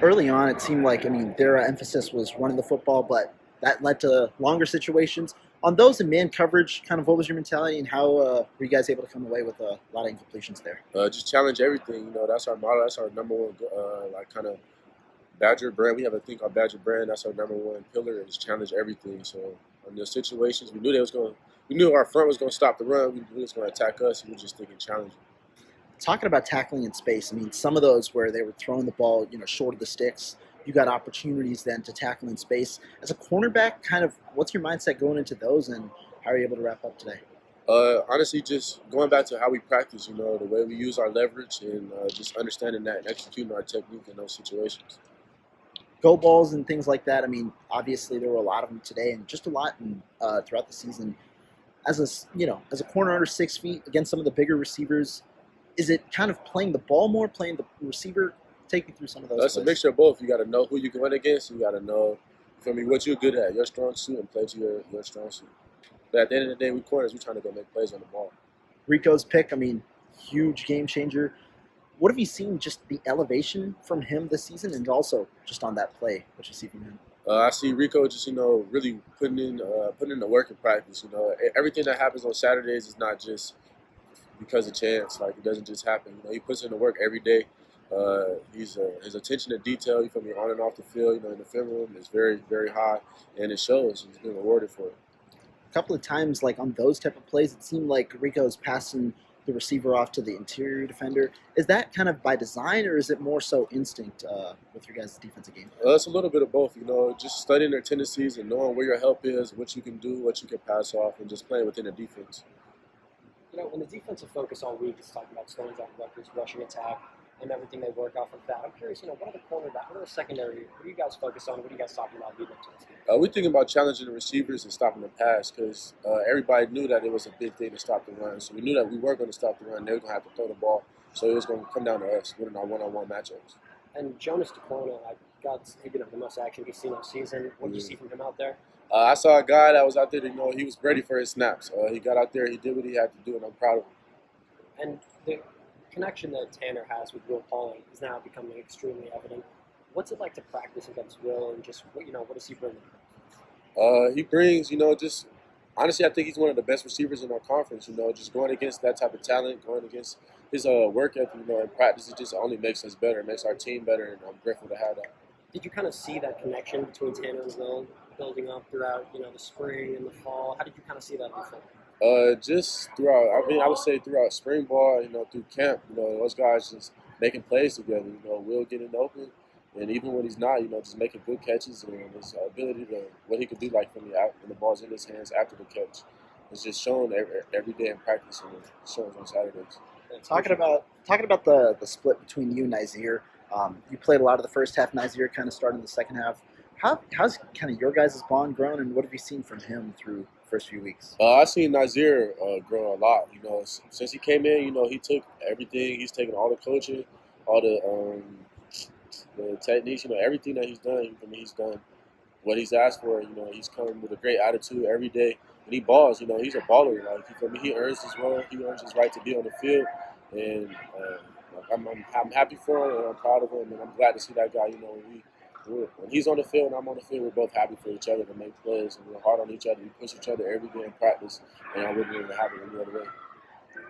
Early on, it seemed like, their emphasis was running the football, but that led to longer situations. On those in man coverage, kind of what was your mentality and how were you guys able to come away with a lot of incompletions there? Just challenge everything. That's our motto. That's our number one, kind of Badger brand. We have a thing called Badger brand. That's our number one pillar is challenge everything. So on the situations, we knew our front was going to stop the run. We knew it was going to attack us. We were just thinking challenge. Talking about tackling in space, some of those where they were throwing the ball, short of the sticks, you got opportunities then to tackle in space. As a cornerback, kind of what's your mindset going into those and how are you able to wrap up today? Honestly, just going back to how we practice, the way we use our leverage and just understanding that and executing our technique in those situations. Go balls and things like that. Obviously there were a lot of them today and just a lot throughout the season. As a corner under 6 feet against some of the bigger receivers, is it kind of playing the ball more, playing the receiver? Take me through some of those. That's a mixture of both. You got to know who you're going against. You got to know, what you're good at, your strong suit, and play to your strong suit. But at the end of the day, we corners, we're trying to go make plays on the ball. Rico's pick, huge game changer. What have you seen, just the elevation from him this season and also just on that play, what you see from him? I see Rico just, really putting in the work in practice. Everything that happens on Saturdays is not just because of chance. Like, it doesn't just happen. He puts in the work every day. His attention to detail, on and off the field, in the film room is very, very high, and it shows. He's been rewarded for it. A couple of times, like on those type of plays, it seemed like Rico's passing the receiver off to the interior defender. Is that kind of by design, or is it more so instinct with your guys' defensive game? It's a little bit of both, just studying their tendencies and knowing where your help is, what you can do, what you can pass off, and just playing within the defense. When the defensive focus all week is talking about slowing down Rutgers' rushing attack and everything they work off of that, I'm curious, what are the cornerback, what are the secondary, what do you guys focus on? What are you guys talking about leading up to this game? We're thinking about challenging the receivers and stopping the pass because everybody knew that it was a big thing to stop the run. So we knew that we were going to stop the run. They were going to have to throw the ball. So it was going to come down to us winning our one-on-one matchups. And Jonas DeCorno, I got the most action we've seen all season. What did you see from him out there? I saw a guy that was out there, he was ready for his snaps. He got out there, he did what he had to do, and I'm proud of him. And the connection that Tanner has with Will Pauling is now becoming extremely evident. What's it like to practice against Will, and just what does he bring? He brings, just honestly, I think he's one of the best receivers in our conference. Just going against that type of talent, going against his work ethic, in practice, it just only makes us better, it makes our team better, and I'm grateful to have that. Did you kind of see that connection between Tanner and Will building up throughout, the spring and the fall? How did you kind of see that before? Just throughout, I would say throughout spring ball, through camp, those guys just making plays together, Will getting open, and even when he's not, just making good catches and his ability to, what he could do, like when the ball's in his hands after the catch. It's just shown every day in practice and shows on Saturdays. Talking about the split between you and Nazir, you played a lot of the first half. Nazir kind of started the second half. How's kind of your guys' bond grown, and what have you seen from him through the first few weeks? I've seen Nazir grow a lot. Since he came in, he took everything. He's taken all the coaching, all the techniques, everything that he's done. He's done what he's asked for. He's come with a great attitude every day, and he balls. He's a baller. Like, he earns his run. He earns his right to be on the field, and I'm happy for him, and I'm proud of him, and I'm glad to see that guy. When he's on the field and I'm on the field, we're both happy for each other to make plays, and we're hard on each other. We push each other every day in practice, and I wouldn't even have it any other way.